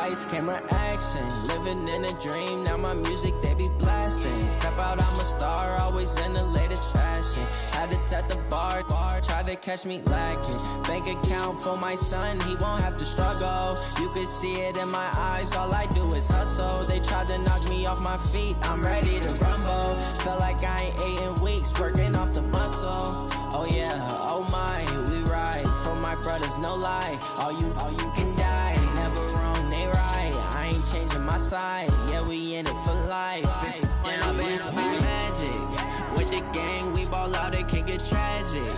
lights, camera, action. Living in a dream, now my music, they be blasting. Step out, I'm a star, always in the latest fashion. Had to set the bar, try to catch me lacking. Bank account for my son, he won't have to struggle. You can see it in my eyes, all I do is hustle. They tried to knock me off my feet, I'm ready to rumble. Felt like I ain't ate in weeks, working off the muscle. Oh yeah, oh my, we ride for my brothers, no lie. All you can die, never wrong, they right. I ain't changing my side, yeah, we in it for life. And I've been magic. With the gang, we ball out, it can get tragic.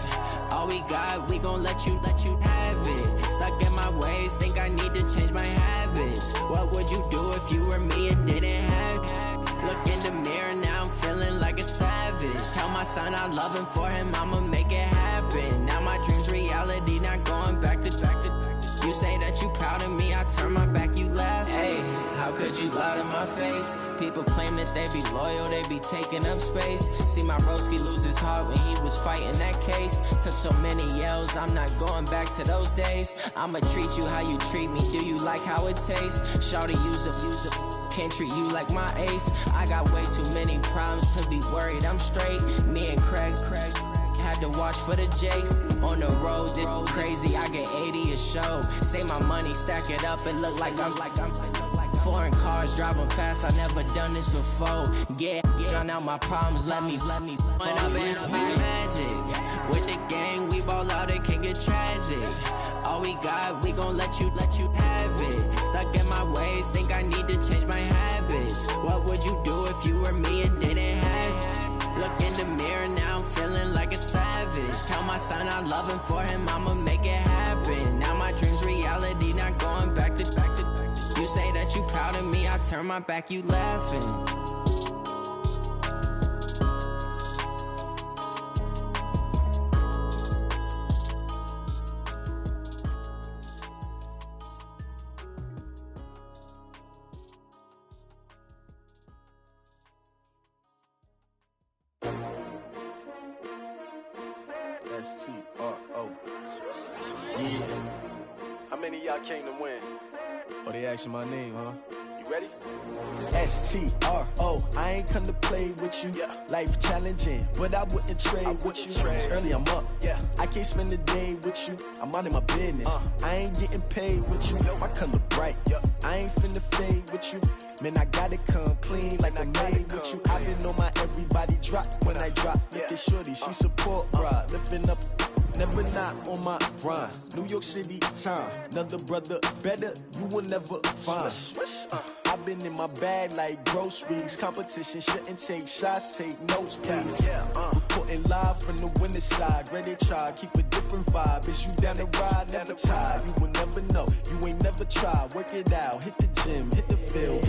All we got, we gon' let you have it. Stuck in my ways, think I need to change my habits. What would you do if you were me and didn't have it? Look in the mirror, now I'm feeling like a savage. Tell my son I love him, for him I'ma make it happen. Now my dream's reality, not going back to. You say that you proud of me, I turn my back, you laugh. Hey, how could you lie to my face? People claim that they be loyal, they be taking up space. See my broski lose his heart when he was fighting that case. Took so many yells, I'm not going back to those days. I'ma treat you how you treat me, do you like how it tastes? Shawty, use it. Can't treat you like my ace. I got way too many problems to be worried, I'm straight. Me and Craig had to watch for the Jakes. On the road, this crazy, I get 80 a show. Save my money, stack it up, it look like I'm foreign cars, driving fast, I never done this before. Yeah, drown out my problems, let me When I've been magic. With the gang, we ball out, it can get tragic. All we got, we gon' let you have it. Stuck in my ways, think I need to change my habits. What would you do if you were me and didn't have it? Look in the mirror, now I'm feeling like a savage. Tell my son I love him, for him I'ma make it happen. Now my dream's reality, not going back to. You say that you proud of me, I turn my back, you laughing. S-T-R-O. Yeah. How many of y'all came to win? Oh, they asking my name, huh? You ready? S-T-R-O. I ain't come to play with you. Yeah. Life challenging, but I wouldn't trade with you. It's early, I'm up. Yeah. I can't spend the day with you. I'm minding my business. I ain't getting paid with you. My color bright. I ain't finna fade with you. Man, I gotta come clean like I made with you. I've been on my everybody drop when I drop. Look at shorty, she support, bruh. Lifting up, never not on my grind. New York City time, another brother better, you will never find. I've been in my bag like groceries. Competition shouldn't take shots, take notes, please. Reporting live from the winter side. Ready to try, keep a different vibe. Is you down the ride, never tired. You will never know, you ain't never tried. Work it out, hit the gym, hit the field.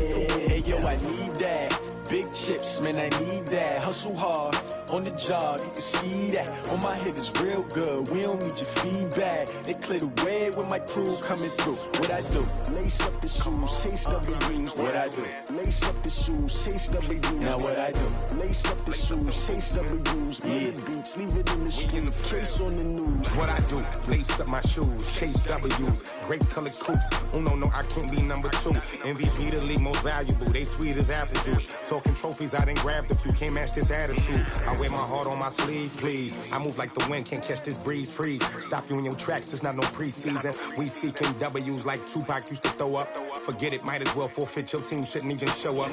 Hey yo, I need that. Big chips, man, I need that. Hustle hard, on the job, you can see that. On my head is real good, we don't need your feedback. They clear the way with my crew coming through. What I do? Lace up the shoes, chase W's. What I do? Lace up the shoes, chase W's. Now what I do? Lace up the shoes, chase W's. Yeah. Beats, leave it in the street, case on the news. What I do? Lace up my shoes, chase W's. Great colored coops. Oh no, I can't be number 2. MVP the league most valuable. They sweet as apple juice. Talking trophies, I done grabbed a few. Can't match this attitude. I wear my heart on my sleeve, please. I move like the wind, can't catch this breeze. Freeze. Stop you in your tracks, there's not no preseason. We seeking W's like Tupac used to throw up. Forget it, might as well forfeit. Your team shouldn't even show up.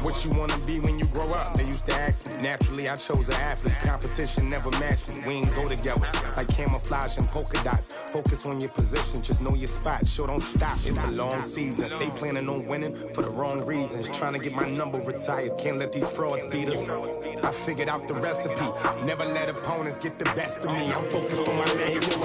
What you wanna be when you grow up? They used to ask me. Naturally, I chose an athlete. Competition never matched me. We ain't go together like camouflage and polka dots. Focus on your position, just know your spot. Sure, don't stop. It's a long season. They planning on winning for the wrong reasons. Trying to get my number retired. Can't let these frauds beat us. I figured out the recipe. Never let opponents get the best of me. I'm focused on my legacy.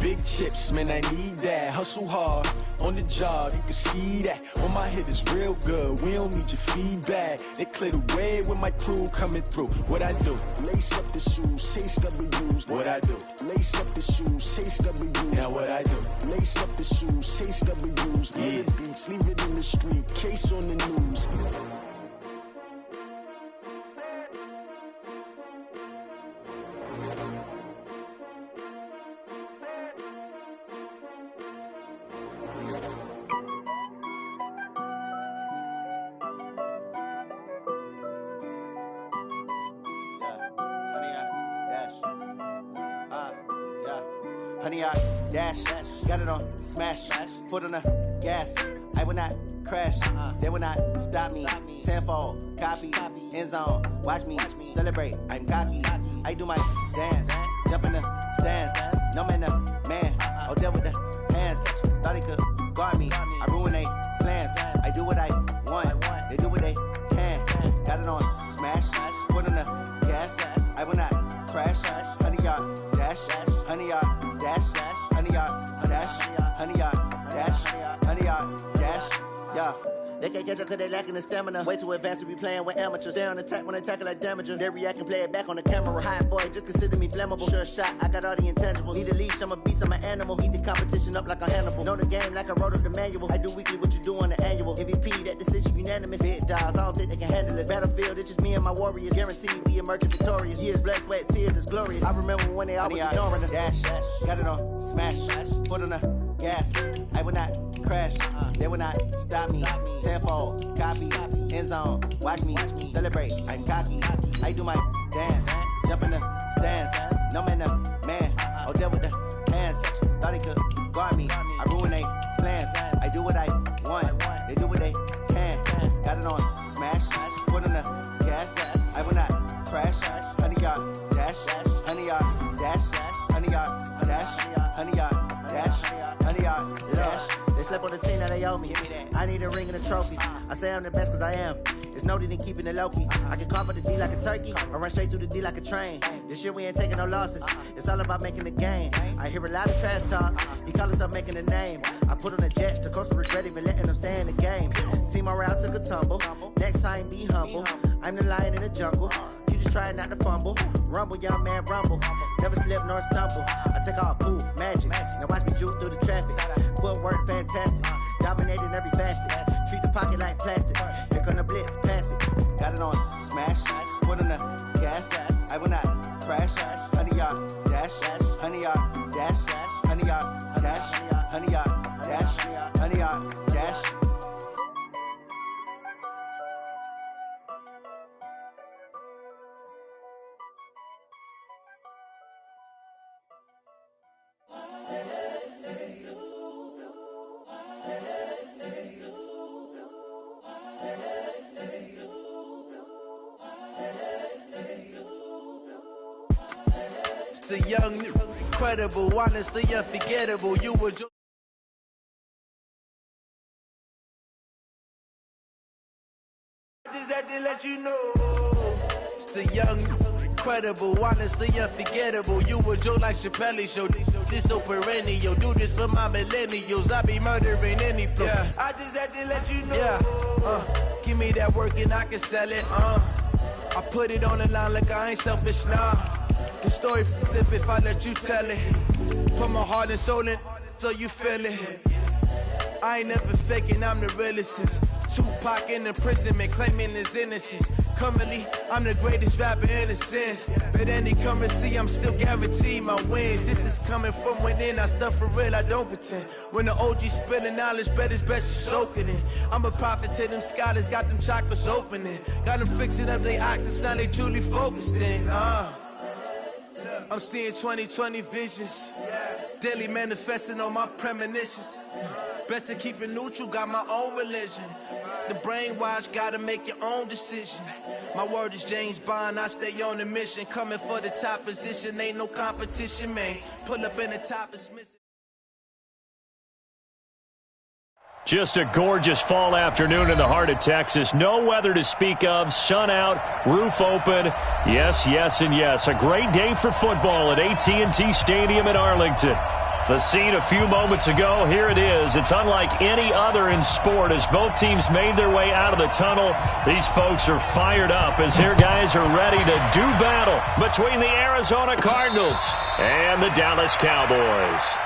Big chips, man, I need that. Hustle hard, on the job, you can see that. On my head is real good, we don't need your feedback. They clear the way with my crew coming through. What I do? Lace up the shoes, chase W's. What I do? Lace up the shoes, chase W's. Now what I do? Lace up the shoes, chase W's. Yeah. Beats, leave it in the street, case on the news. honey, I dash. Got it on smash, foot on the gas. I will not crash, they will not stop me. Tenfold, copy, end zone, watch me celebrate. I'm cocky, I do my dance, jump in the stands. No man, man, oh, deal with the hands. Thought he could guard me, I ruin they plans. I do what I want, they do what they can. Got it on smash, foot on the gas. I will not crash, honey, yard dash, honey, yard dash, honey, yard dash, honey, yard dash, honey, yard dash, yeah. They can't catch up cause they lacking the stamina. Way too advanced to be playing with amateurs. Stay on attack when they tackle like damager. They react and play it back on the camera. Hot boy, just consider me flammable. Sure shot, I got all the intangibles. Need a leash, I'm a beast, I'm an animal. Eat the competition up like a Hannibal. Know the game like I wrote up the manual. I do weekly what you do on the annual. MVP, that decision unanimous. Hit dials, I don't think they can handle it. Battlefield, it's just me and my warriors. Guaranteed we emerge victorious. Years, blood, sweat, tears is glorious. I remember when they always ignoring us. Dash, got it on smash, foot on the gas. I will not crash, they will not stop me. Tenfold, copy, end zone, watch me celebrate. I'm cocky, I do my dance, jump in the stands. No man, man, oh, deal with the hands. Thought he could guard me, I ruin they plans. I do what I want, they do what they can. Got it on smash, foot on the gas. I will not crash, honey, yard dash, honey, yard dash, honey, yard dash, honey, yard dash, honey, yard dash. They slept on the team that they owe me. I need a ring and a trophy. I say I'm the best cause I am. It's no need in keeping it low-key. I can carve up the D like a turkey or run straight through the D like a train. This year we ain't taking no losses. It's all about making the game. I hear a lot of trash talk. He call himself making a name. I put on the Jets. The coach regret even letting them stay in the game. Team morale took a tumble. Next time be humble. I'm the lion in the jungle. You just trying not to fumble. Rumble, young man, rumble. Never slip nor stumble. I take off, poof, magic. Now watch me juke through the traffic. Footwork fantastic. Dominating every facet. Treat the pocket like plastic. Here come the blitz, pass it. Got it on smash, foot on the gas. I will not crash. Honey, yard dash, honey, yard dash, honey, yard dash, honey, yard dash, honey, yard dash. The young, incredible, honestly unforgettable. You were just had to let you know. It's the young, incredible, honestly unforgettable. You were Joe like Chappelle show. This so perennial. Do this for my millennials. I be murdering any flow. Yeah. I just had to let you know. Yeah. Give me that work and I can sell it. I put it on the line like I ain't selfish, nah. The story flip if I let you tell it. Put my heart and soul in so you feel it. I ain't never faking, I'm the realest since Tupac in imprisonment, claiming his innocence. Currently, I'm the greatest rapper in a sense. But any currency, I'm still guaranteed my wins. This is coming from within, I stuff for real, I don't pretend. When the OG spilling knowledge, bet it's best you soak it in. I'm a prophet to them scholars, got them chakras opening. Got them fixing up their octaves, now they truly focused in. I'm seeing 2020 visions, daily manifesting on my premonitions. Best to keep it neutral, got my own religion. The brainwash, gotta make your own decision. My word is James Bond, I stay on the mission. Coming for the top position, ain't no competition, man. Pull up in the top, it's missing. Just a gorgeous fall afternoon in the heart of Texas. No weather to speak of. Sun out, roof open. Yes, yes, and yes. A great day for football at AT&T Stadium in Arlington. The scene a few moments ago, here it is. It's unlike any other in sport as both teams made their way out of the tunnel. These folks are fired up as their guys are ready to do battle between the Arizona Cardinals and the Dallas Cowboys.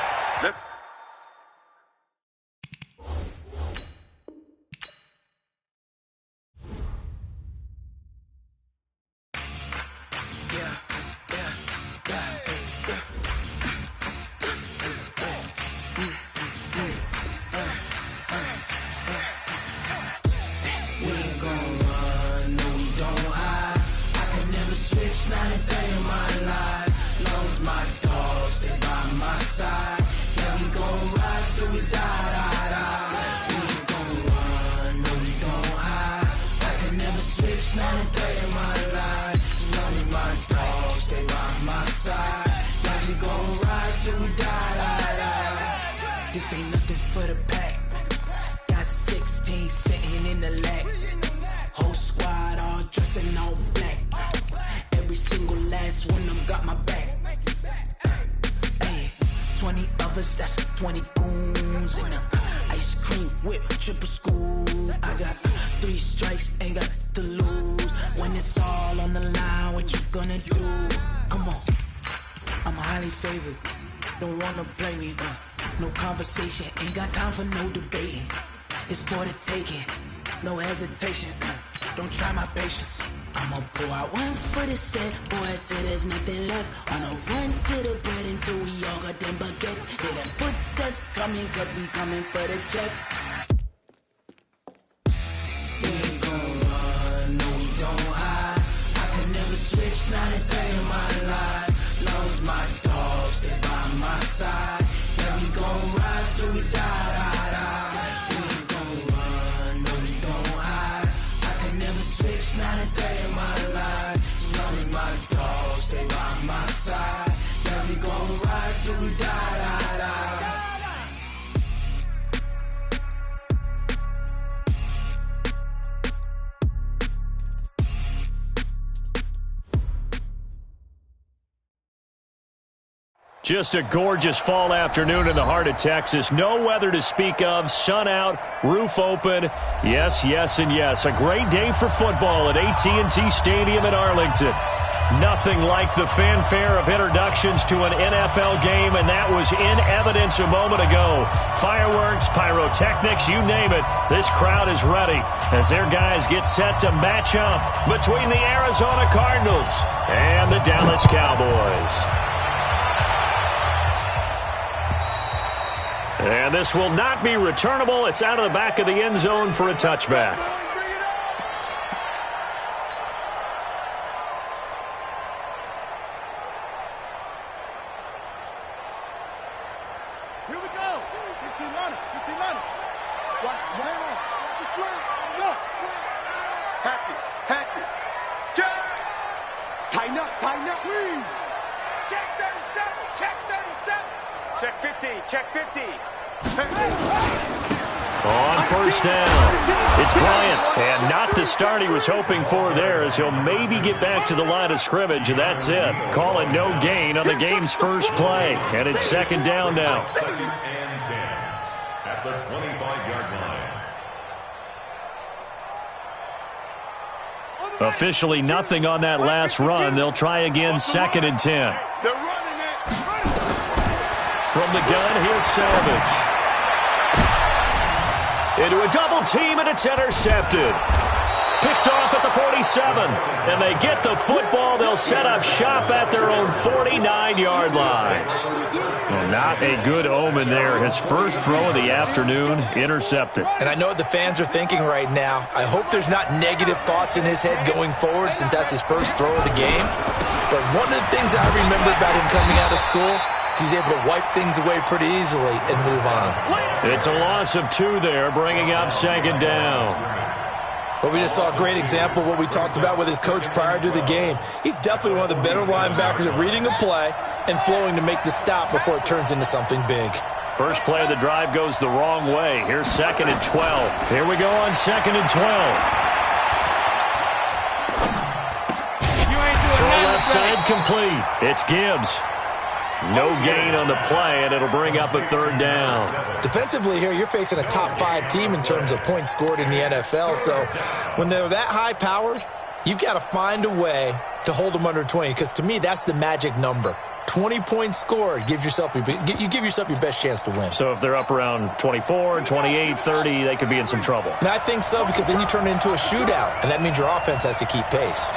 Not a day in my life, long as my dogs, they by my side. This ain't nothing for the pack. Got 16 sitting in the lap. Whole squad all dressed in all black. Every single last one of them got my back. 20 of us, that's 20 goons in the ice cream whip, triple scoop. I got 3 strikes, ain't got to lose. When it's all on the line, what you gonna do? Come on, I'm highly favored. Don't wanna blame me, no conversation, ain't got time for no debating. It's for the taking, no hesitation. Don't try my patience. I'ma pull out one for the set, boy, till there's nothing left. On a run to the bread until we all got them baguettes. Hear them footsteps coming, cause we coming for the check. We ain't gon' run, no we don't hide. I can never switch, not a day in my life. Lost my dogs, they by my side. Yeah, we gon' ride till we die. We ain't gon' run, no we don't hide. I can never switch, not a day in my life. As long as my dogs stay by my side. Yeah, we gon' ride till we die. Just a gorgeous fall afternoon in the heart of Texas. No weather to speak of. Sun out, roof open. Yes, yes, and yes. A great day for football at AT&T Stadium in Arlington. Nothing like the fanfare of introductions to an NFL game, and that was in evidence a moment ago. Fireworks, pyrotechnics, you name it. This crowd is ready as their guys get set to match up between the Arizona Cardinals and the Dallas Cowboys. And this will not be returnable. It's out of the back of the end zone for a touchback. Here we go. 15 on it. 15 on it. Wow. Just slide. No. Slide. Hatch it. Jack. Tighten up. Clean. Check 37. Check 50. Check 50. On first down, it's Bryant, and not the start he was hoping for there, as he'll maybe get back to the line of scrimmage, and that's it. Call it no gain on the game's first play, and it's second down now. Second and 10 at the 25-yard line. Officially nothing on that last run. They'll try again, second and 10. They're running it. From the gun, here's Savage. Into a double team, and it's intercepted. Picked off at the 47, and they get the football. They'll set up shop at their own 49-yard line. Well, not a good omen there. His first throw of the afternoon, intercepted. And I know what the fans are thinking right now. I hope there's not negative thoughts in his head going forward, since that's his first throw of the game. But one of the things I remember about him coming out of school, he's able to wipe things away pretty easily and move on. It's a loss of 2 there, bringing up second down. But we just saw a great example of what we talked about with his coach prior to the game. He's definitely one of the better linebackers at reading a play and flowing to make the stop before it turns into something big. First play of the drive goes the wrong way. Here's second and 12. Here we go on second and 12. Throw left side complete. It's Gibbs. No gain on the play, and it'll bring up a third down. Defensively here, you're facing a top 5 team in terms of points scored in the NFL. So when they're that high-powered, you've got to find a way to hold them under 20, because to me, that's the magic number. 20 points scored, you give yourself your best chance to win. So if they're up around 24, 28, 30, they could be in some trouble. And I think so, because then you turn it into a shootout, and that means your offense has to keep pace.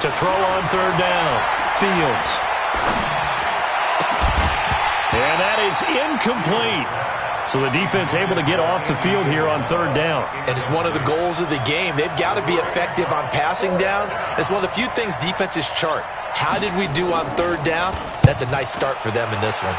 To throw on third down, Fields. And that is incomplete. So the defense able to get off the field here on third down. And it's one of the goals of the game. They've got to be effective on passing downs. It's one of the few things defenses chart. How did we do on third down? That's a nice start for them in this one.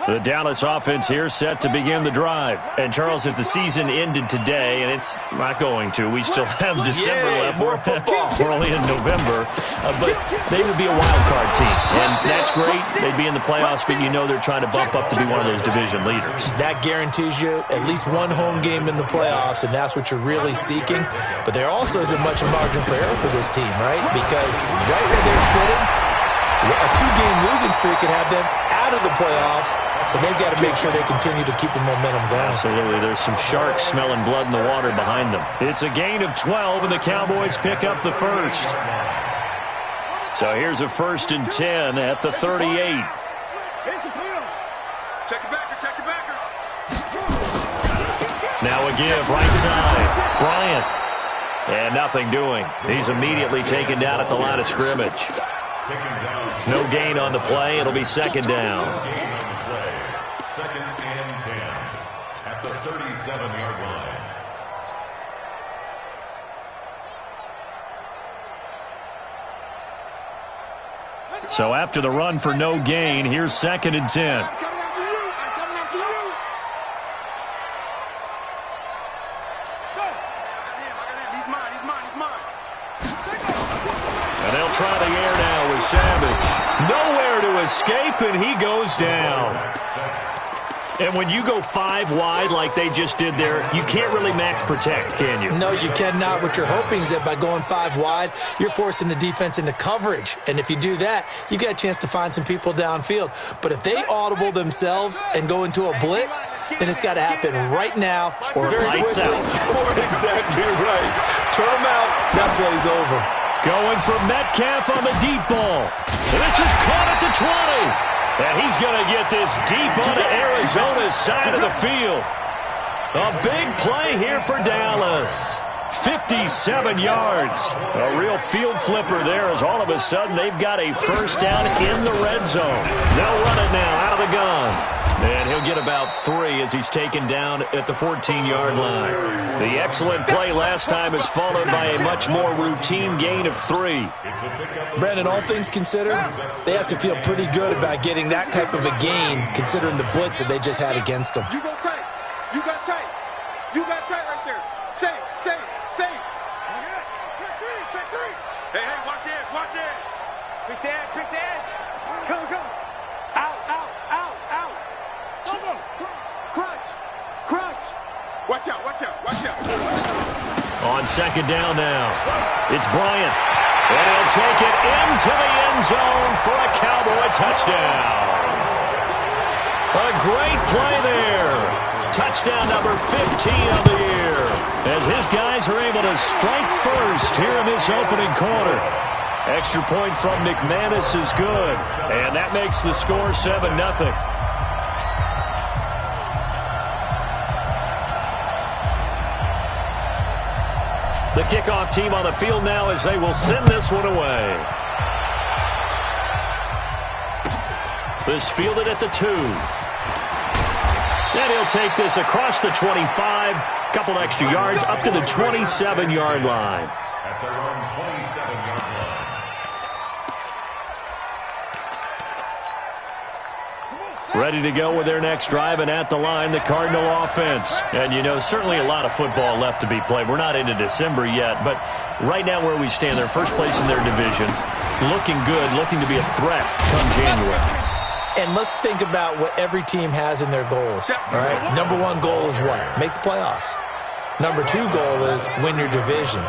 The Dallas offense here set to begin the drive. And, Charles, if the season ended today, and it's not going to, we still have December left. More football. We're only in November. But they would be a wild card team. And that's great. They'd be in the playoffs, but you know they're trying to bump up to be one of those division leaders. That guarantees you at least one home game in the playoffs, and that's what you're really seeking. But there also isn't much of margin for error for this team, right? Because right where they're sitting, a 2-game losing streak could have them out of the playoffs, so they've got to make sure they continue to keep the momentum going. Absolutely. There's some sharks smelling blood in the water behind them. It's a gain of 12, and the Cowboys pick up the first. So here's a 1st and 10 at the 38. Check the backer, check the backer. Now a give, right side. Bryant. And nothing doing. He's immediately taken down at the line of scrimmage. No gain on the play. It'll be 2nd down. Gain on the play. 2nd and 10 at the 37-yard line. So after the run for no gain, here's 2nd and 10. And they'll try the air now with Savage. Nowhere to escape, and he goes down. And when you go 5 wide like they just did there, you can't really max protect, can you? No, you cannot. What you're hoping is that by going 5 wide, you're forcing the defense into coverage. And if you do that, you get a chance to find some people downfield. But if they audible themselves and go into a blitz, then it's got to happen right now. Or lights out. Or exactly right. Turn them out. That play's over. Going for Metcalf on the deep ball. This is caught at the 20. And he's going to get this deep onto Arizona's side of the field. A big play here for Dallas. 57 yards. A real field flipper there as all of a sudden they've got a 1st down in the red zone. They'll run it now out of the gun. And he'll get about 3 as he's taken down at the 14-yard line. The excellent play last time is followed by a much more routine gain of 3. Brandon, all things considered, they have to feel pretty good about getting that type of a gain considering the blitz that they just had against them. You go tight. You got tight. You got tight right there. Safe. Check 3. Hey, watch the edge, watch the edge. Pick the edge. Go. Out. Crunch. Watch out. On 2nd down now, it's Bryant. And he'll take it into the end zone for a Cowboy touchdown. A great play there. Touchdown number 15 of the year. As his guys are able to strike first here in this opening quarter. Extra point from McManus is good. And that makes the score 7-0. The kickoff team on the field now as they will send this one away. This fielded at the 2. And he'll take this across the 25. Couple extra yards up to the 27-yard line. At their own 27-yard line. Ready to go with their next drive, and at the line, the Cardinal offense. And, you know, certainly a lot of football left to be played. We're not into December yet, but right now where we stand, they're first place in their division. Looking good, looking to be a threat come January. And let's think about what every team has in their goals, all right? Number 1 goal is what? Make the playoffs. Number 2 goal is win your division.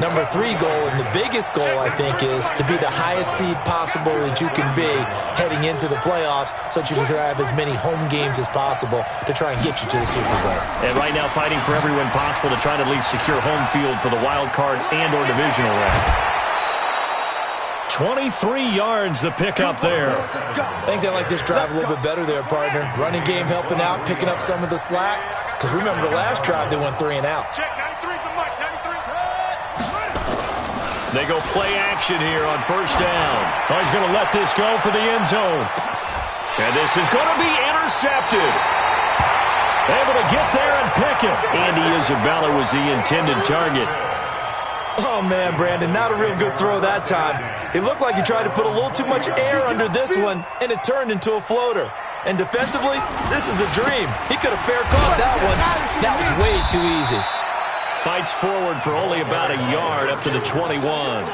Number 3 goal, and the biggest goal, I think, is to be the highest seed possible that you can be heading into the playoffs so that you can have as many home games as possible to try and get you to the Super Bowl. And right now fighting for every win possible to try to at least secure home field for the wild card and or divisional round. 23 yards the pickup there. I think they like this drive a little bit better there, partner. Running game helping out, picking up some of the slack. Because remember, the last drive they went 3 and out. They go play action here on 1st down. Oh, he's going to let this go for the end zone. And this is going to be intercepted. Able to get there and pick it. Andy Isabella was the intended target. Oh, man, Brandon, not a real good throw that time. It looked like he tried to put a little too much air under this one, and it turned into a floater. And defensively, this is a dream. He could have fair caught that one. That was way too easy. Fights forward for only about a yard up to the 21.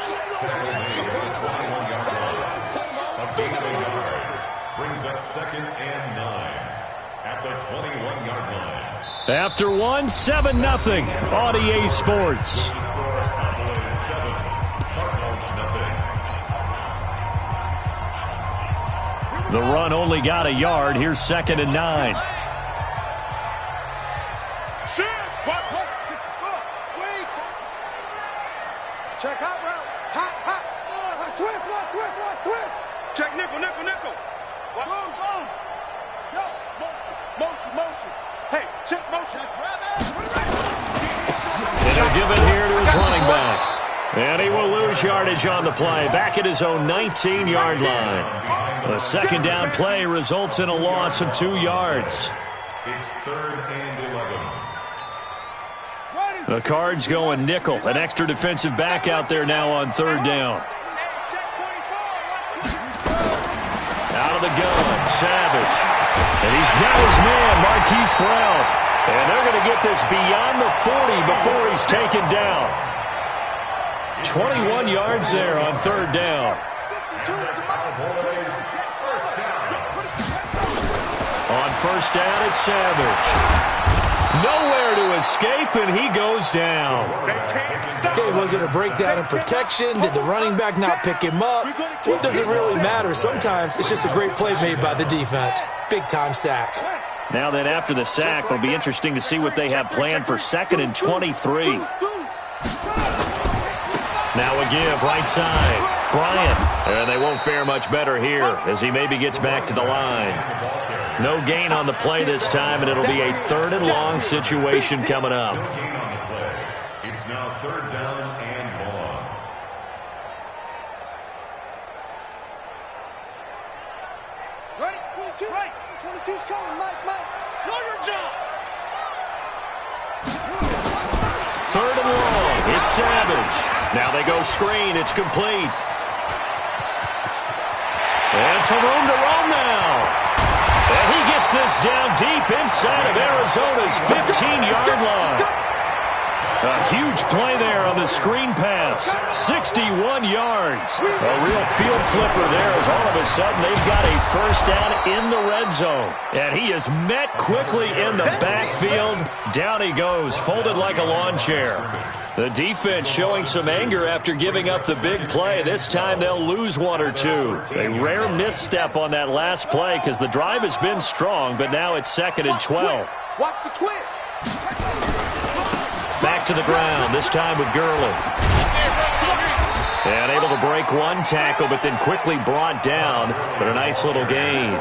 Brings up 2nd and 9 at the 21-yard line. After 1, 7-0 on EA Sports. Cowboys 7, Cardinals nothing. The run only got a yard. Here's 2nd and 9. Check out route. Hot. Switch. Check nickel. Go. Yo, motion. Hey, check motion. Grab it. And he'll give it here to his running back. And he will lose yardage on the play. Back at his own 19-yard line. A second down play results in a loss of 2 yards. It's 3rd and 11. The Cards going nickel. An extra defensive back out there now on 3rd down. Out of the gun, Savage. And he's got his man, Marquise Brown. And they're going to get this beyond the 40 before he's taken down. 21 yards there on 3rd down. On 1st down, it's Savage. Nowhere to escape, and he goes down. Okay, was it a breakdown in protection? Did the running back not pick him up? What does it really matter? Sometimes it's just a great play made by the defense. Big-time sack. Now then, after the sack, it'll be interesting to see what they have planned for 2nd and 23. Now a give, right side. Bryant. And they won't fare much better here as he maybe gets back to the line. No gain on the play this time, and it'll be a 3rd and long situation coming up. It's now 3rd down and long. Ready? 22. Right. 22's coming. Mike. Know your job. 3rd and long. It's Savage. Now they go screen. It's complete. And some room to roam now. And he gets this down deep inside of Arizona's 15-yard line. A huge play there on the screen pass. 61 yards. A real field flipper there as all of a sudden they've got a 1st down in the red zone. And he is met quickly in the backfield. Down he goes, folded like a lawn chair. The defense showing some anger after giving up the big play. This time they'll lose 1 or 2. A rare misstep on that last play because the drive has been strong, but now it's 2nd and 12. Watch the twist. Back to the ground, this time with Gurley. And able to break 1 tackle, but then quickly brought down. But a nice little gain.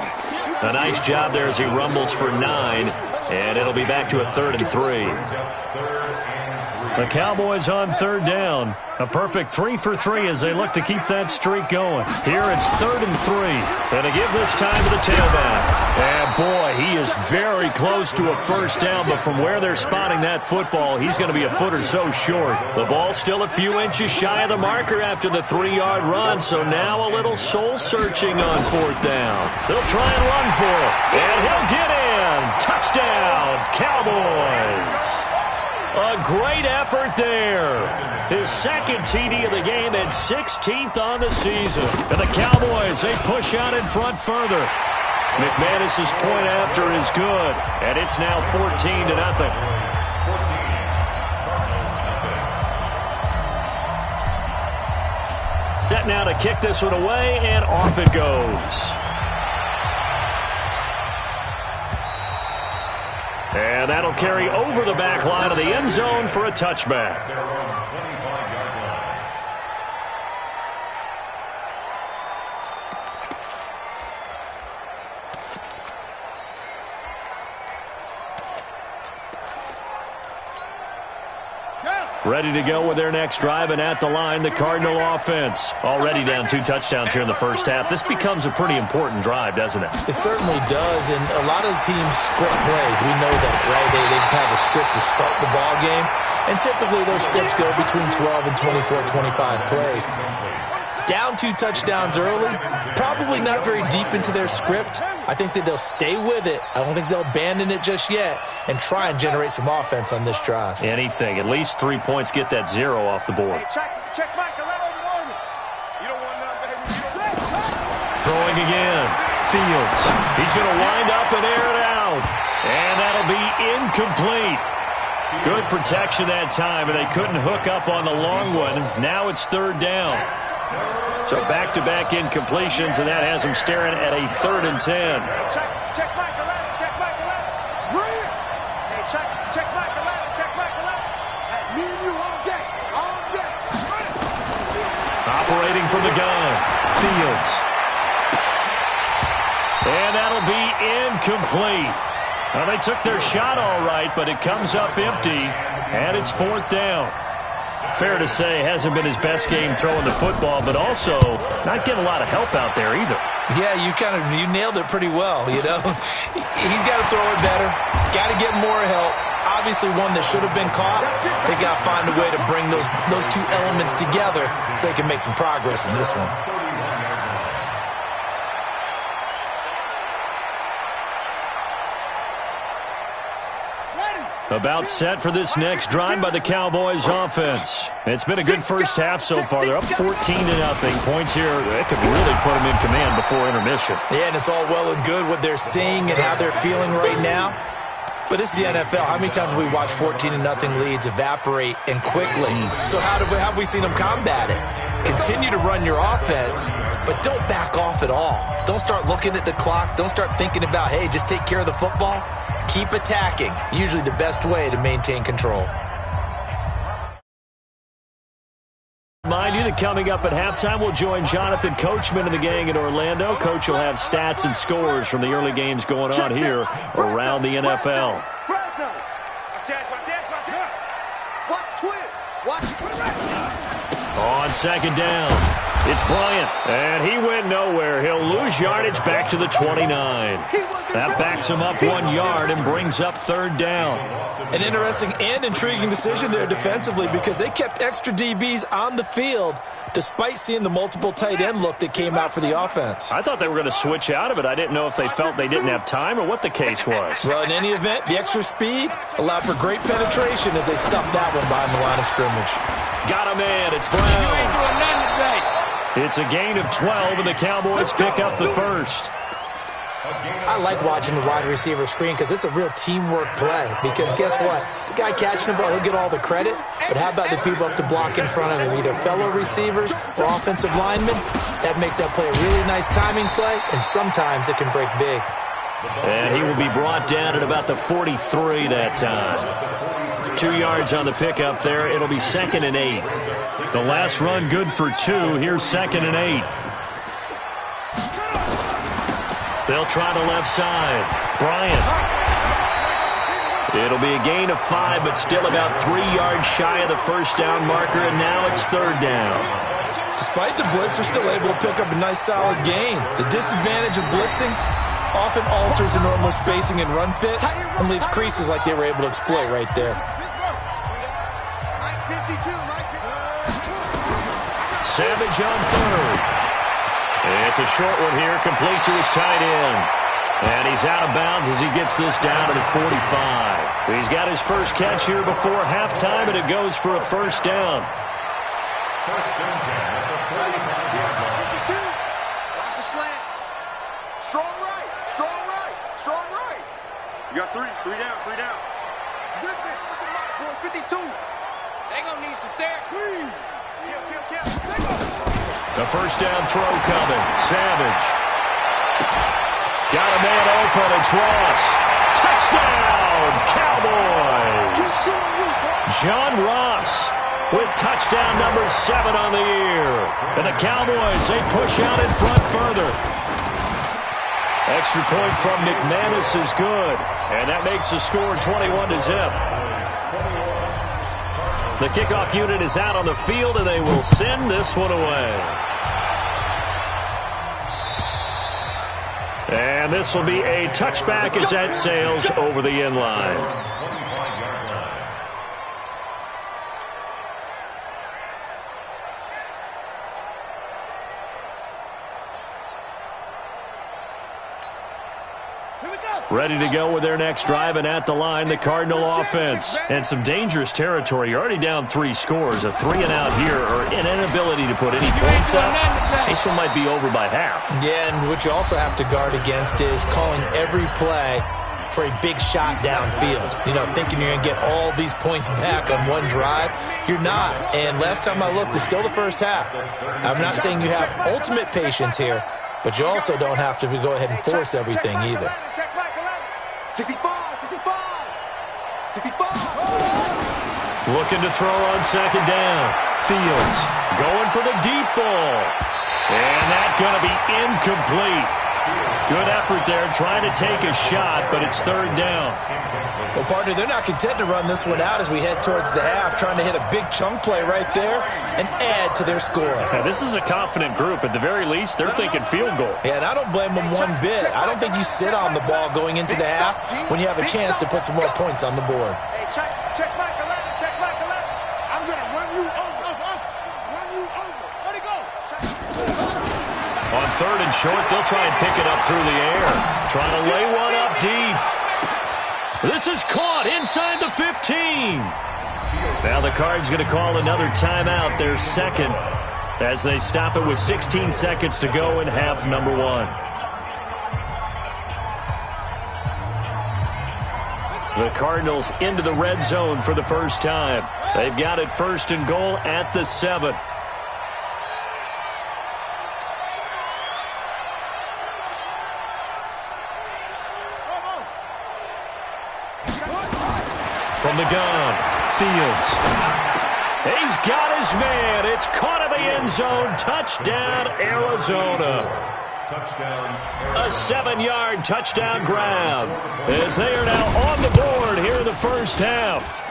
A nice job there as he rumbles for 9. And it'll be back to a 3rd and 3. The Cowboys on 3rd down. A perfect 3 for 3 as they look to keep that streak going. Here it's 3rd and 3. And to give this time to the tailback. And boy, he is very close to a 1st down, but from where they're spotting that football, he's going to be a foot or so short. The ball still a few inches shy of the marker after the 3-yard run, so now a little soul-searching on 4th down. They'll try and run for it. And he'll get in. Touchdown, Cowboys. A great effort there. His 2nd TD of the game and 16th on the season. And the Cowboys, they push out in front further. McManus's point after is good. And it's now 14-0. Set now to kick this one away, and off it goes. And that'll carry over the back line of the end zone for a touchback. Ready to go with their next drive, and at the line, the Cardinal offense. Already down 2 touchdowns here in the first half. This becomes a pretty important drive, doesn't it? It certainly does, and a lot of teams script plays. We know that, right? They have a script to start the ball game, and typically those scripts go between 12 and 24, 25 plays. down 2 touchdowns early, probably not very deep into their script. I think that they'll stay with it. I don't think they'll abandon it just yet and try and generate some offense on this drive. Anything. At least 3 points, get that 0 off the board. Check Mike, let over. You don't want nothing, baby. Throwing again. Fields. He's going to wind up and air it out. And that'll be incomplete. Good protection that time, and they couldn't hook up on the long one. Now it's 3rd down. So back-to-back incompletions, and that has them staring at a 3rd and 10. Check Mike 11, check Mike 11. Real. Hey, check Mike 11, check Mike 11. Hey, me and you all day. Operating from the gun. Fields. And that'll be incomplete. Well, they took their shot all right, but it comes up empty, and it's 4th down. Fair to say, hasn't been his best game throwing the football, but also not getting a lot of help out there either. Yeah, you nailed it pretty well, you know. He's got to throw it better, got to get more help. Obviously one that should have been caught. They got to find a way to bring those two elements together so they can make some progress in this one. About set for this next drive by the Cowboys offense. It's been a good first half so far. They're up 14-0. Points here, that could really put them in command before intermission. Yeah, and it's all well and good what they're seeing and how they're feeling right now. But it's the NFL. How many times have we watched 14-0 leads evaporate and quickly? So how have we seen them combat it? Continue to run your offense, but don't back off at all. Don't start looking at the clock. Don't start thinking about, hey, just take care of the football. Keep attacking. Usually the best way to maintain control. Remind you that coming up at halftime, we'll join Jonathan Coachman and the gang in Orlando. Coach will have stats and scores from the early games going on here around the NFL. On 2nd down, it's Bryant, and he went nowhere. He'll lose yardage back to the 29. That backs him up 1 yard and brings up 3rd down. An interesting and intriguing decision there defensively because they kept extra DBs on the field despite seeing the multiple tight end look that came out for the offense. I thought they were going to switch out of it. I didn't know if they felt they didn't have time or what the case was. Well, in any event, the extra speed allowed for great penetration as they stuffed that one behind the line of scrimmage. Got a man. It's Brown. It's a gain of 12, and the Cowboys pick up the first. I like watching the wide receiver screen because it's a real teamwork play. Because guess what? The guy catching the ball, he'll get all the credit. But how about the people up to block in front of him, either fellow receivers or offensive linemen? That makes that play a really nice timing play, and sometimes it can break big. And he will be brought down at about the 43 that time. 2 yards on the pickup there. It'll be 2nd and 8. The last run good for 2. Here's 2nd and 8. They'll try the left side. Bryant. It'll be a gain of 5, but still about 3 yards shy of the first down marker, and now it's 3rd down. Despite the blitz, they're still able to pick up a nice solid gain. The disadvantage of blitzing often alters the normal spacing and run fits and leaves creases like they were able to exploit right there. Savage on 3rd. It's a short one here, complete to his tight end. And he's out of bounds as he gets this down to the 45. He's got his first catch here before halftime, and it goes for a first down. First and 10 at the 45-yard line. Watch the slant. Strong right, strong right, strong right. You got three down. Zip it. Boy, 52. They gonna need some therapy. Kill. The first down throw coming. Savage. Got a man open. It's Ross. Touchdown, Cowboys. John Ross with touchdown number 7 on the year. And the Cowboys, they push out in front further. Extra point from McManus is good. And that makes the score 21-0. The kickoff unit is out on the field, and they will send this one away. And this will be a touchback as that sails over the end line. Ready to go with their next drive, and at the line, the Cardinal offense. And some dangerous territory. You're already down 3 scores. A 3-and-out here, or an inability to put any points up. This one might be over by half. Yeah, and what you also have to guard against is calling every play for a big shot downfield. You know, thinking you're going to get all these points back on one drive. You're not. And last time I looked, it's still the first half. I'm not saying you have ultimate patience here, but you also don't have to go ahead and force everything either. 65, 65. Looking to throw on second down. Fields going for the deep ball. And that's going to be incomplete. Good effort there trying to take a shot, but it's third down. Well, partner, they're not content to run this one out as we head towards the half, trying to hit a big chunk play right there and add to their score. Now, this is a confident group. At the very least, they're thinking field goal. Yeah, and I don't blame them one bit. I don't think you sit on the ball going into the half when you have a chance to put some more points on the board. Hey, check back 11, check back 11. I'm going to run you over. Run you over. Let it go. On third and short, they'll try and pick it up through the air. Trying to lay one up deep. This is caught inside the 15. Now the Cards going to call another timeout, their second, as they stop it with 16 seconds to go in half number 1. The Cardinals into the red zone for the first time. They've got it first and goal at the 7. From the gun, Fields. He's got his man. It's caught in the end zone. Touchdown, Arizona. A 7-yard touchdown grab as they are now on the board here in the first half.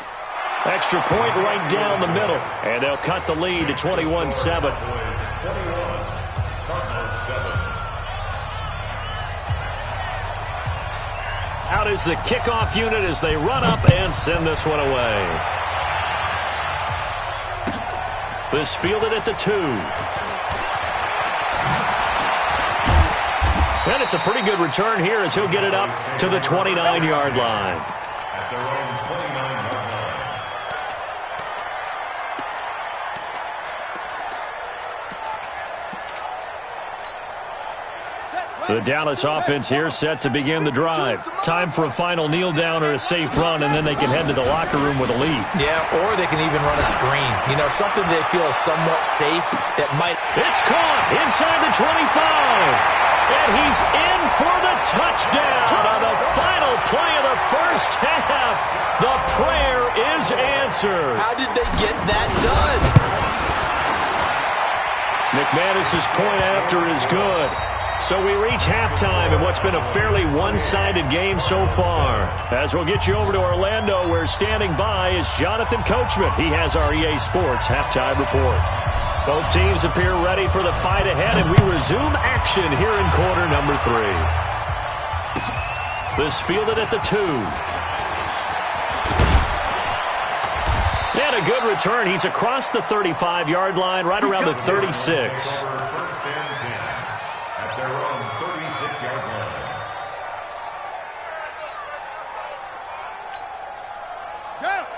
Extra point right down the middle, and they'll cut the lead to 21-7. Out is the kickoff unit as they run up and send this one away. This fielded at the 2. And it's a pretty good return here as he'll get it up to the 29-yard line. At their own 29-yard line. The Dallas offense here set to begin the drive. Time for a final kneel down or a safe run, and then they can head to the locker room with a lead. Yeah, or they can even run a screen. You know, something they feel is somewhat safe that might... It's caught inside the 25. And he's in for the touchdown on the final play of the first half. The prayer is answered. How did they get that done? McManus's point after is good. So we reach halftime in what's been a fairly one-sided game so far. As we'll get you over to Orlando, where standing by is Jonathan Coachman. He has our EA Sports halftime report. Both teams appear ready for the fight ahead, and we resume action here in quarter number 3. This fielded at the 2. And a good return. He's across the 35-yard line, right around the 36. Their own 36-yard line.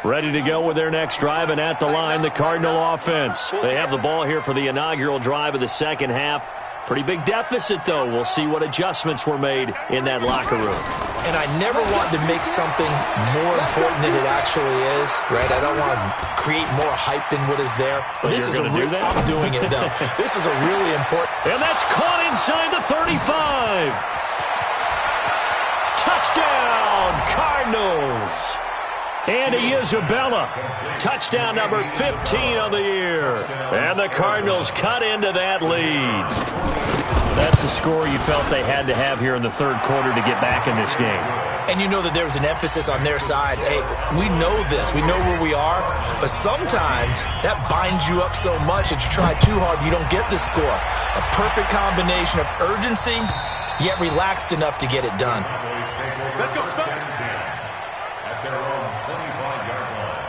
Ready to go with their next drive, and at the line, the Cardinal offense. They have the ball here for the inaugural drive of the second half. Pretty big deficit, though. We'll see what adjustments were made in that locker room. And I never want to make something more important than it actually is, right? I don't want to create more hype than what is there. But this is a do that? I'm doing it, though. This is a really important... And that's caught inside the 35. Touchdown, Cardinals. Andy Isabella, touchdown number 15 of the year. And the Cardinals cut into that lead. That's the score you felt they had to have here in the third quarter to get back in this game. And you know that there was an emphasis on their side. Hey, we know this. We know where we are. But sometimes that binds you up so much that you try too hard, you don't get the score. A perfect combination of urgency, yet relaxed enough to get it done. Let's go, son. At their own 25-yard line.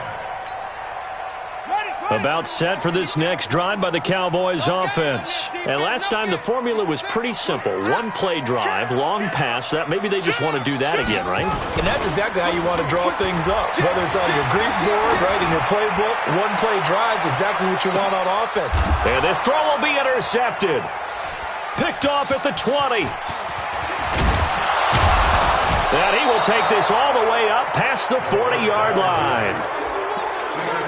Ready, go! About set for this next drive by the Cowboys offense. And last time the formula was pretty simple. One play drive, long pass. That maybe they just want to do that again, right? And that's exactly how you want to draw things up. Whether it's on your grease board, right, in your playbook, one play drive's exactly what you want on offense. And this throw will be intercepted. Picked off at the 20. And he will take this all the way up past the 40-yard line.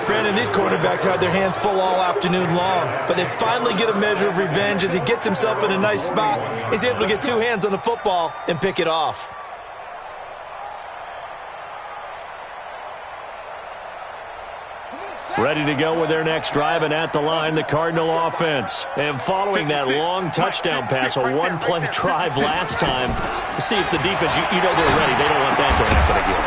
Brandon, these quarterbacks had their hands full all afternoon long, but they finally get a measure of revenge as he gets himself in a nice spot. He's able to get two hands on the football and pick it off. Ready to go with their next drive, and at the line, the Cardinal offense. And following that long touchdown pass, a one-play drive last time, to see if the defense, you know they're ready. They don't want that to happen again.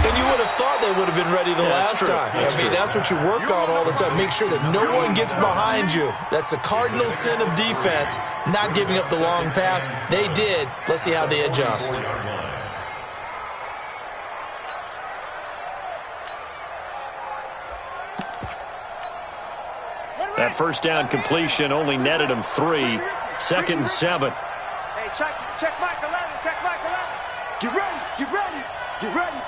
And you would have thought they would have been ready the last time. That's what you work on all the time. Make sure that no one gets behind you. That's the cardinal sin of defense, not giving up the long pass. They did. Let's see how they adjust. That first down completion only netted him 3. 2nd and 7. Hey, check Michael Allen, check Michael Allen. Get ready, get ready, get ready.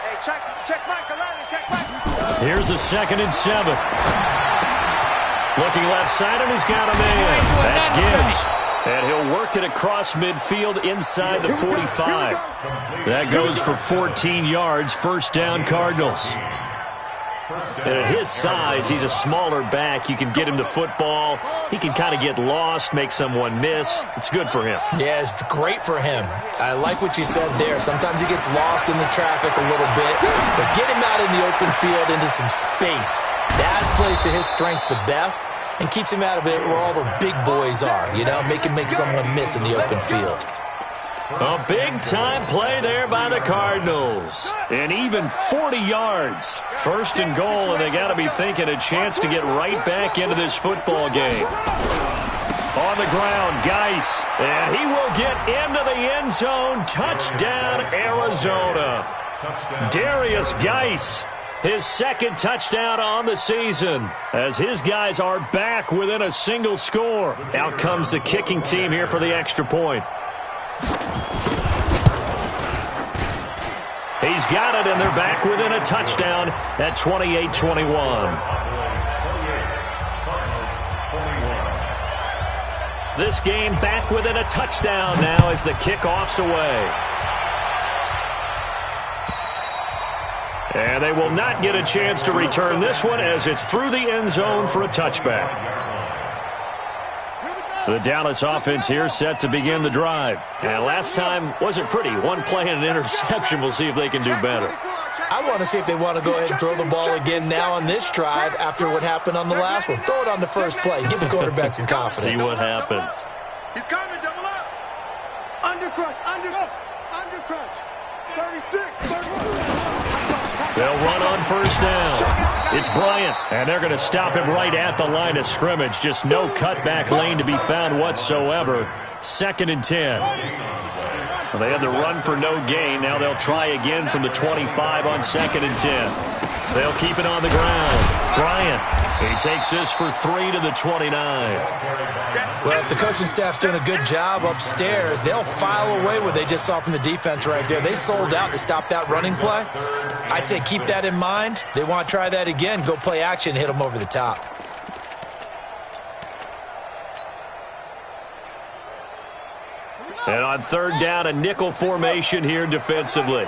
Hey, check Michael Allen, check Michael. Here's a 2nd and 7. Looking left side, and he's got a man. That's Gibbs. And he'll work it across midfield inside the 45. That goes for 14 yards. First down, Cardinals. And at his size, he's a smaller back. You can get him to football. He can kind of get lost, make someone miss. It's good for him. Yeah, it's great for him. I like what you said there. Sometimes he gets lost in the traffic a little bit, but get him out in the open field into some space. That plays to his strengths the best and keeps him out of it where all the big boys are, you know, make someone miss in the open field. A big-time play there by the Cardinals. And even 40 yards. First and goal, and they got to be thinking a chance to get right back into this football game. On the ground, Geis. And he will get into the end zone. Touchdown, Arizona. Darius Geis, his 2nd touchdown on the season, as his guys are back within a single score. Out comes the kicking team here for the extra point. He's got it, and they're back within a touchdown at 28-21. This game back within a touchdown now as the kickoff's away. And they will not get a chance to return this one as it's through the end zone for a touchback. The Dallas offense here set to begin the drive. And last time wasn't pretty. One play and an interception. We'll see if they can do better. I want to see if they want to go ahead and throw the ball again now on this drive after what happened on the last one. Throw it on the first play. Give the quarterback some confidence. See what happens. He's coming, double up. Under crunch, under crunch. 36, 31. They'll run on first down. It's Bryant, and they're going to stop him right at the line of scrimmage. Just no cutback lane to be found whatsoever. 2nd and 10. Well, they had the run for no gain. Now they'll try again from the 25 on 2nd and 10. They'll keep it on the ground. Bryant, he takes this for 3 to the 29. Well, if the coaching staff's doing a good job upstairs, they'll file away what they just saw from the defense right there. They sold out to stop that running play. I'd say keep that in mind. They want to try that again. Go play action, hit them over the top. And on 3rd down, a nickel formation here defensively.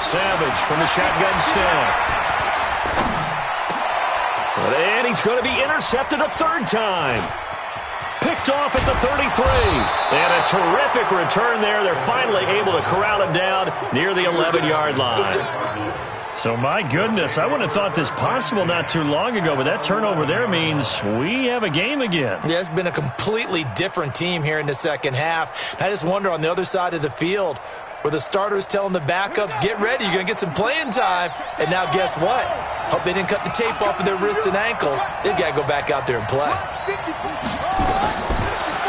Savage from the shotgun snap. And he's going to be intercepted a 3rd time. Picked off at the 33. And a terrific return there. They're finally able to corral him down near the 11-yard line. So, my goodness, I wouldn't have thought this possible not too long ago, but that turnover there means we have a game again. Yeah, it's been a completely different team here in the second half. I just wonder on the other side of the field where the starters telling the backups, get ready, you're going to get some playing time. And now guess what? Hope they didn't cut the tape off of their wrists and ankles. They've got to go back out there and play.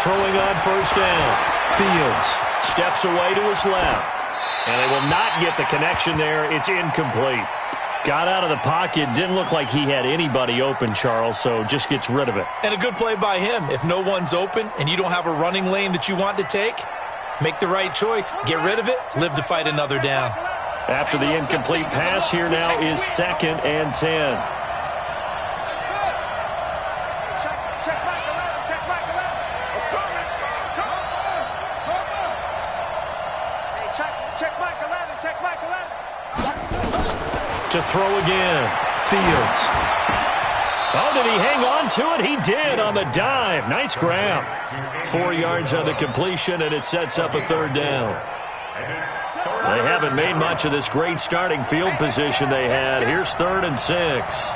Throwing on first down. Fields steps away to his left. And they will not get the connection there. It's incomplete. Got out of the pocket. Didn't look like he had anybody open, Charles, so just gets rid of it. And a good play by him. If no one's open and you don't have a running lane that you want to take, make the right choice. Get rid of it. Live to fight another down. After the incomplete pass, here now is 2nd and 10. To throw again. Fields. Oh, did he hang on to it? He did on the dive. Nice grab. 4 yards on the completion, and it sets up a 3rd down. They haven't made much of this great starting field position they had. Here's 3rd and 6.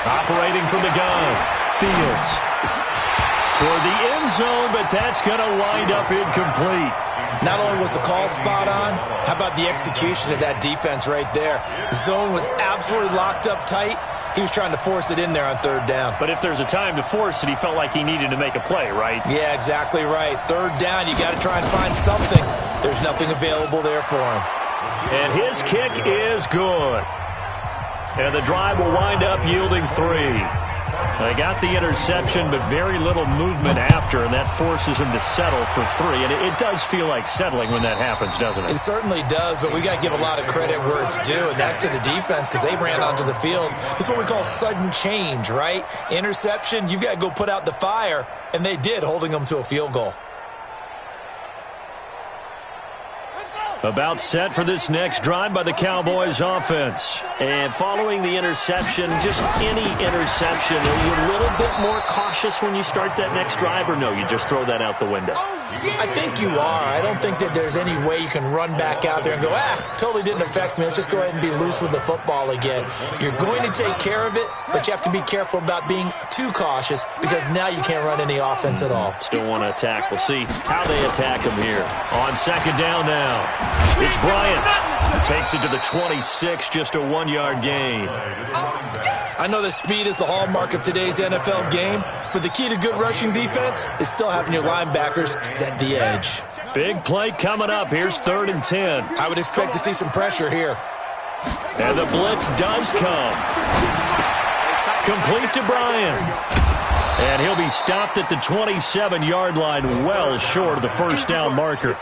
Operating from the gun. Fields. Toward the end zone, but that's going to wind up incomplete. Not only was the call spot on, how about the execution of that defense right there? The zone was absolutely locked up tight. He was trying to force it in there on 3rd down. But if there's a time to force it, he felt like he needed to make a play, right? Yeah, exactly right. 3rd down, you got to try and find something. There's nothing available there for him. And his kick is good. And the drive will wind up yielding 3. They got the interception, but very little movement after, and that forces him to settle for 3. And it does feel like settling when that happens, doesn't it? It certainly does, but we got to give a lot of credit where it's due, and that's to the defense because they ran onto the field. It's what we call sudden change, right? Interception, you've got to go put out the fire, and they did, holding them to a field goal. About set for this next drive by the Cowboys offense. And following the interception, just any interception, are you a little bit more cautious when you start that next drive, or no, you just throw that out the window? I think you are. I don't think that there's any way you can run back out there and go, totally didn't affect me. Let's just go ahead and be loose with the football again. You're going to take care of it, but you have to be careful about being too cautious because now you can't run any offense at all. Still want to attack. We'll see how they attack him here. On 2nd down now. It's Bryant. Takes it to the 26, just a 1-yard gain. I know that speed is the hallmark of today's NFL game, but the key to good rushing defense is still having your linebackers set the edge. Big play coming up. Here's 3rd and 10. I would expect to see some pressure here. And the blitz does come. Complete to Bryant. And he'll be stopped at the 27-yard line, well short of the 1st down marker.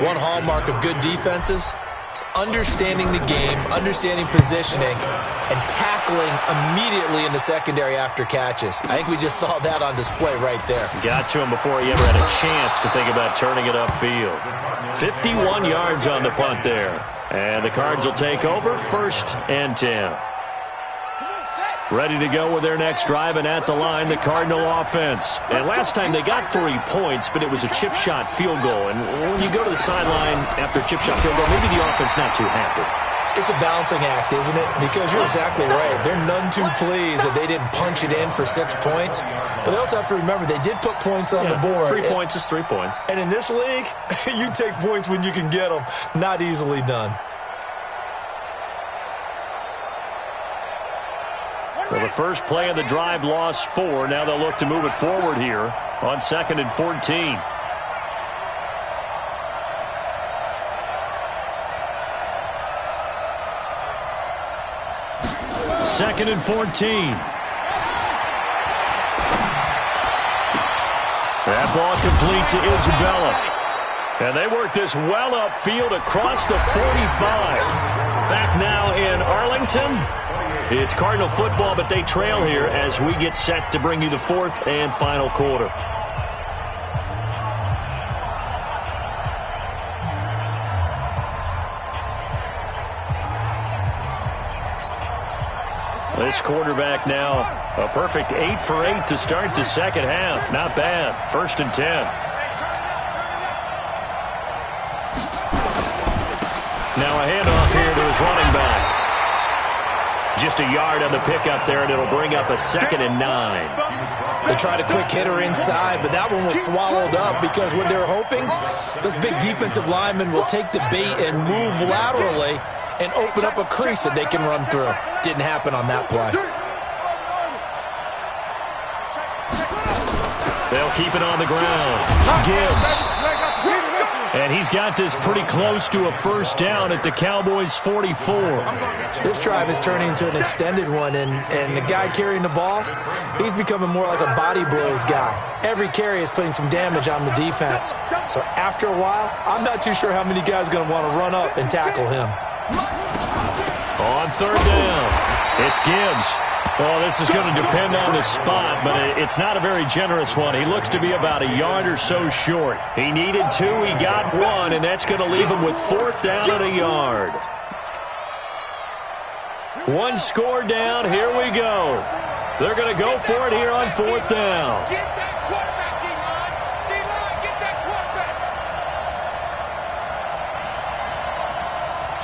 One hallmark of good defenses is understanding the game, understanding positioning, and tackling immediately in the secondary after catches. I think we just saw that on display right there. Got to him before he ever had a chance to think about turning it upfield. 51 yards on the punt there. And the Cards will take over 1st and 10. Ready to go with their next drive, and at the line, the Cardinal offense. And last time they got 3 points, but it was a chip shot field goal. And when you go to the sideline after a chip shot field goal, maybe the offense not too happy. It's a balancing act, isn't it? Because you're exactly right. They're none too pleased that they didn't punch it in for 6 points. But they also have to remember they did put points on the board. 3 points is 3 points. And in this league, you take points when you can get them. Not easily done. Well, the first play of the drive lost 4. Now they'll look to move it forward here on 2nd and 14. Second and 14. That ball complete to Isabella. And they work this well upfield across the 45. Back now in Arlington. It's Cardinal football, but they trail here as we get set to bring you the 4th and final quarter. This quarterback now, a perfect 8 for 8 to start the second half. Not bad. 1st and 10. Now a handoff here to his running back. Just a yard on the pickup there, and it'll bring up a 2nd and 9. They tried a quick hitter inside, but that one was swallowed up because what they're hoping, those big defensive linemen will take the bait and move laterally and open up a crease that they can run through. Didn't happen on that play. They'll keep it on the ground. Gibbs. And he's got this pretty close to a first down at the Cowboys' 44. This drive is turning into an extended one, and the guy carrying the ball, he's becoming more like a body blows guy. Every carry is putting some damage on the defense. So after a while, I'm not too sure how many guys are going to want to run up and tackle him. On 3rd down, it's Gibbs. Well, this is going to depend on the spot, but it's not a very generous one. He looks to be about a yard or so short. He needed 2, he got 1, and that's going to leave him with 4th down and a yard. 1 score down, here we go. They're going to go for it here on 4th down. Get that quarterback, D-line. D-line, get that quarterback.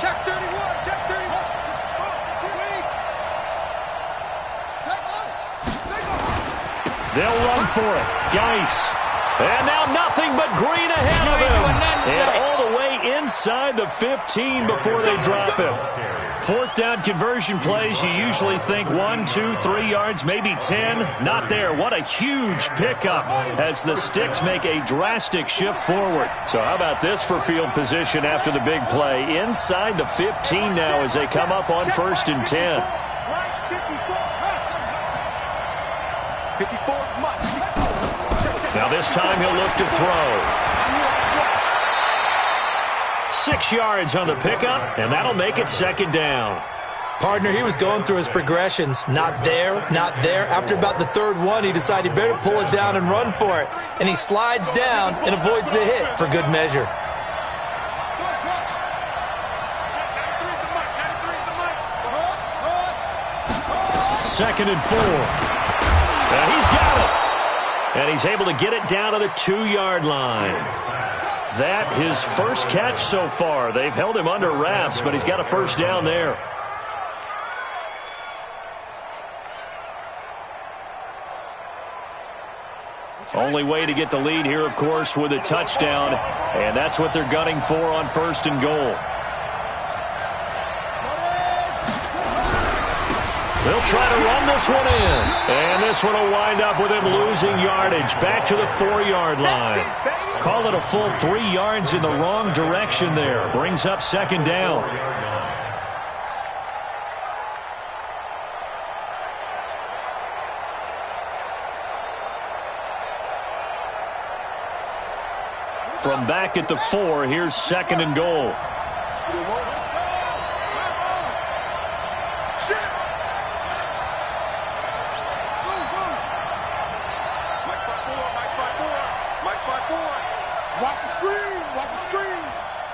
Check 31, check 31. They'll run for it. Geis. And now nothing but green ahead of him. And all the way inside the 15 before they drop him. 4th down conversion plays, you usually think 1, 2, 3 yards, maybe 10. Not there. What a huge pickup as the Sticks make a drastic shift forward. So how about this for field position after the big play? Inside the 15 now as they come up on 1st and 10. 54. Now this time he'll look to throw. 6 yards on the pickup, and that'll make it 2nd down. Partner, he was going through his progressions. Not there, not there. After about the 3rd one, he decided he better pull it down and run for it. And he slides down and avoids the hit for good measure. Second and 4. And he's got it. And he's able to get it down to the 2-yard line. That his first catch so far. They've held him under wraps, but he's got a first down there. Only way to get the lead here, of course, with a touchdown. And that's what they're gunning for on 1st and goal. They'll try to run this one in. And this one will wind up with him losing yardage. Back to the 4-yard line. Call it a full 3 yards in the wrong direction there. Brings up 2nd down. From back at the 4, here's 2nd and goal.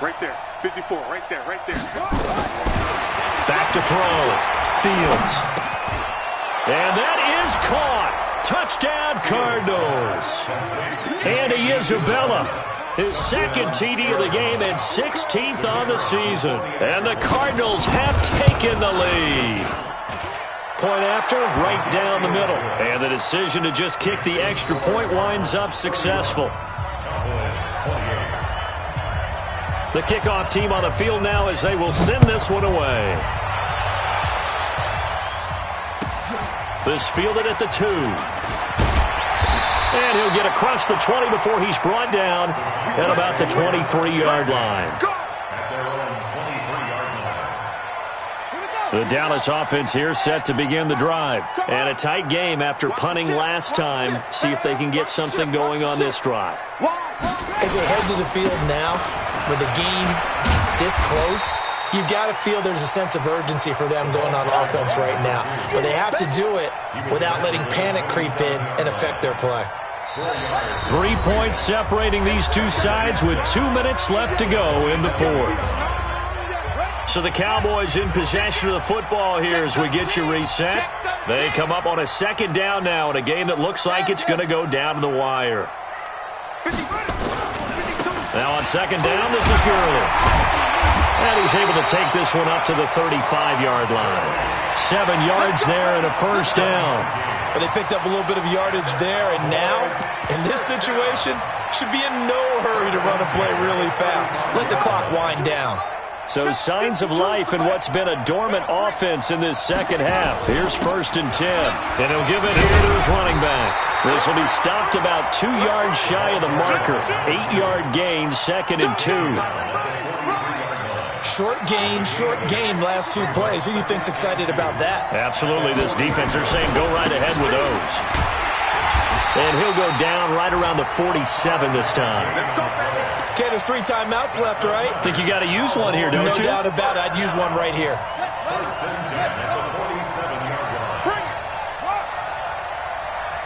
Right there, 54, right there, right there. Back to throw. Fields. And that is caught. Touchdown, Cardinals. Andy Isabella, his 2nd TD of the game and 16th on the season. And the Cardinals have taken the lead. Point after, right down the middle. And the decision to just kick the extra point winds up successful. The kickoff team on the field now as they will send this one away. This fielded at the 2. And he'll get across the 20 before he's brought down at about the 23-yard line. The Dallas offense here set to begin the drive. And a tight game after punting last time. See if they can get something going on this drive. As they head to the field now, with the game this close, you've got to feel there's a sense of urgency for them going on offense right now. But they have to do it without letting panic creep in and affect their play. 3 points separating these two sides with 2 minutes left to go in the 4th. So the Cowboys in possession of the football here as we get you reset. They come up on a 2nd down now in a game that looks like it's going to go down to the wire. Now on 2nd down, this is Gurley. And he's able to take this one up to the 35-yard line. 7 yards there and a first down. Well, they picked up a little bit of yardage there, and now, in this situation, should be in no hurry to run a play really fast. Let the clock wind down. So signs of life in what's been a dormant offense in this second half. Here's 1st and 10. And he'll give it here to his running back. This will be stopped about 2 yards shy of the marker. 8-yard gain, 2nd and 2. Short gain, last 2 plays. Who do you think's excited about that? Absolutely. This defense, they're saying go right ahead with those. And he'll go down right around the 47 this time. Okay, there's 3 timeouts left, right? Think you got to use one here, don't you? No doubt about it. I'd use one right here. 1st and 10 at the 47-yard line. Bring it.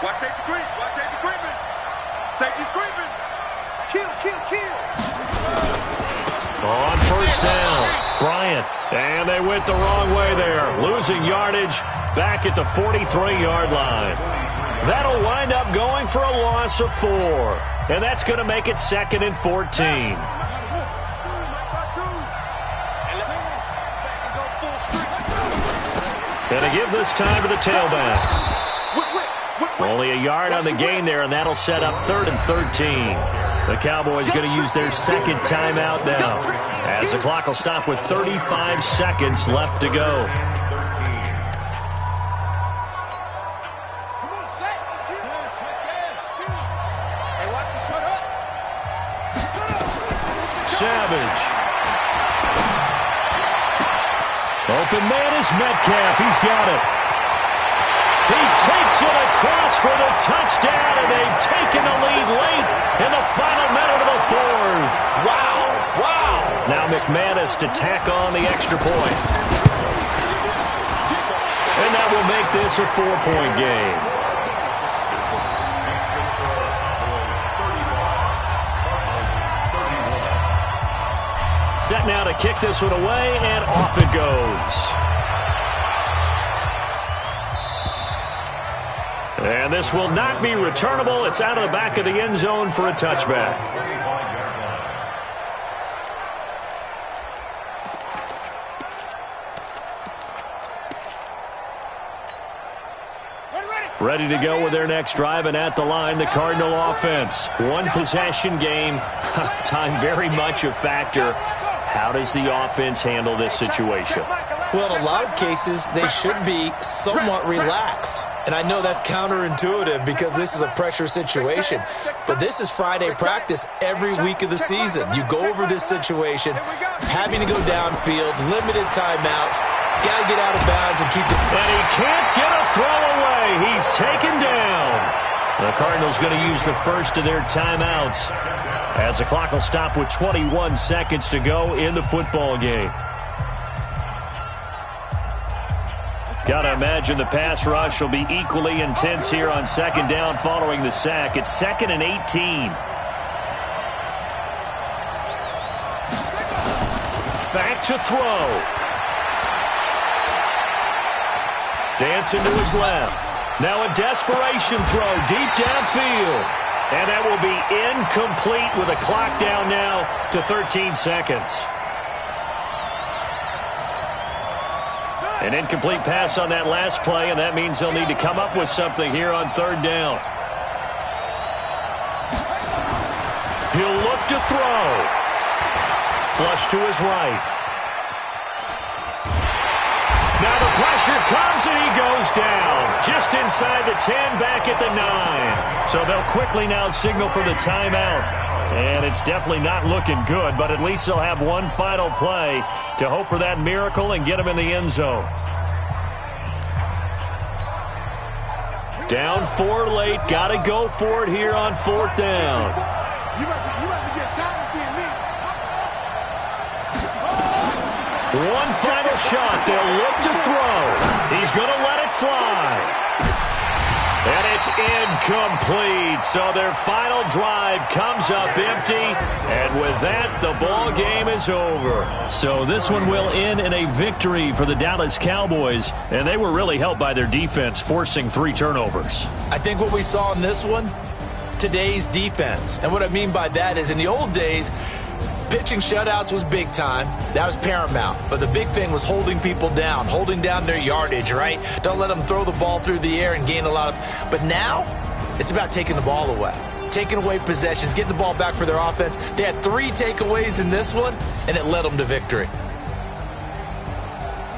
Watch safety creep. Watch safety creeping. Safety's creeping. Kill. On 1st down, Bryant. And they went the wrong way there. Losing yardage back at the 43-yard line. That'll wind up going for a loss of 4. And that's going to make it 2nd and 14. And to give this time to the tailback. Only a yard on the gain there, and that'll set up 3rd and 13. The Cowboys going to use their 2nd timeout now, as the clock will stop with 35 seconds left to go. Savage. Open man is Metcalf. He's got it. He takes it across for the touchdown, and they've taken the lead late in the final minute of the 4th. Wow. Now McManus to tack on the extra point. And that will make this a 4-point game. Set now to kick this one away, and off it goes. And this will not be returnable. It's out of the back of the end zone for a touchback. Ready to go with their next drive, and at the line, the Cardinal offense. 1 possession game. Time very much a factor. How does the offense handle this situation? Well, in a lot of cases, they should be somewhat relaxed. And I know that's counterintuitive because this is a pressure situation. But this is Friday practice every week of the season. You go over this situation, having to go downfield, limited timeouts, got to get out of bounds and keep it. And he can't get a throw away. He's taken down. The Cardinals going to use the first of their timeouts, as the clock will stop with 21 seconds to go in the football game. Got to imagine the pass rush will be equally intense here on 2nd down following the sack. It's 2nd and 18. Back to throw. Dancing to his left. Now a desperation throw deep downfield. And that will be incomplete with a clock down now to 13 seconds. An incomplete pass on that last play, and that means they'll need to come up with something here on 3rd down. He'll look to throw. Flush to his right. Now the pressure comes, and he goes down. Just inside the 10, back at the 9. So they'll quickly now signal for the timeout. And it's definitely not looking good, but at least they'll have one final play to hope for that miracle and get him in the end zone. Down 4 late. Got to go for it here on 4th down. You must be getting tired of seeing me. One final shot. They'll look to throw. He's going to let it fly. And it's incomplete. So their final drive comes up empty. And with that, the ball game is over. So this one will end in a victory for the Dallas Cowboys. And they were really helped by their defense, forcing 3 turnovers. I think what we saw in this one, today's defense. And what I mean by that is in the old days, Pitching shutouts was big time. That was paramount. But the big thing was holding people down, holding down their yardage, right? Don't let them throw the ball through the air and gain a lot of... But now, it's about taking the ball away. Taking away possessions, getting the ball back for their offense. They had 3 takeaways in this one, and it led them to victory.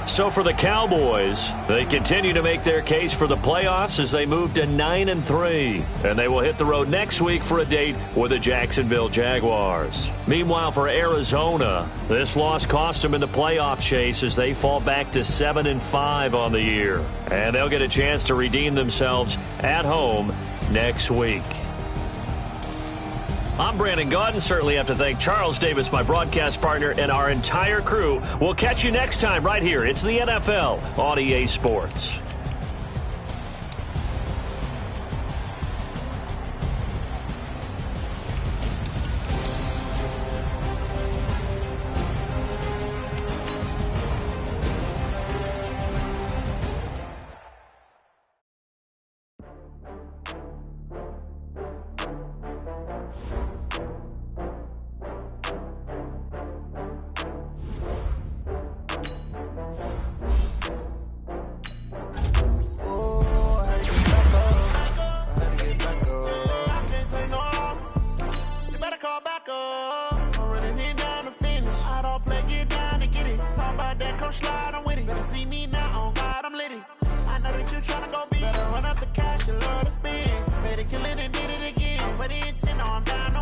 So for the Cowboys, they continue to make their case for the playoffs as they move to 9-3. And they will hit the road next week for a date with the Jacksonville Jaguars. Meanwhile, for Arizona, this loss cost them in the playoff chase as they fall back to 7-5 on the year. And they'll get a chance to redeem themselves at home next week. I'm Brandon Gaudin. Certainly have to thank Charles Davis, my broadcast partner, and our entire crew. We'll catch you next time right here. It's the NFL on EA Sports. Kill it and did it again. But the intent, no, I'm down, no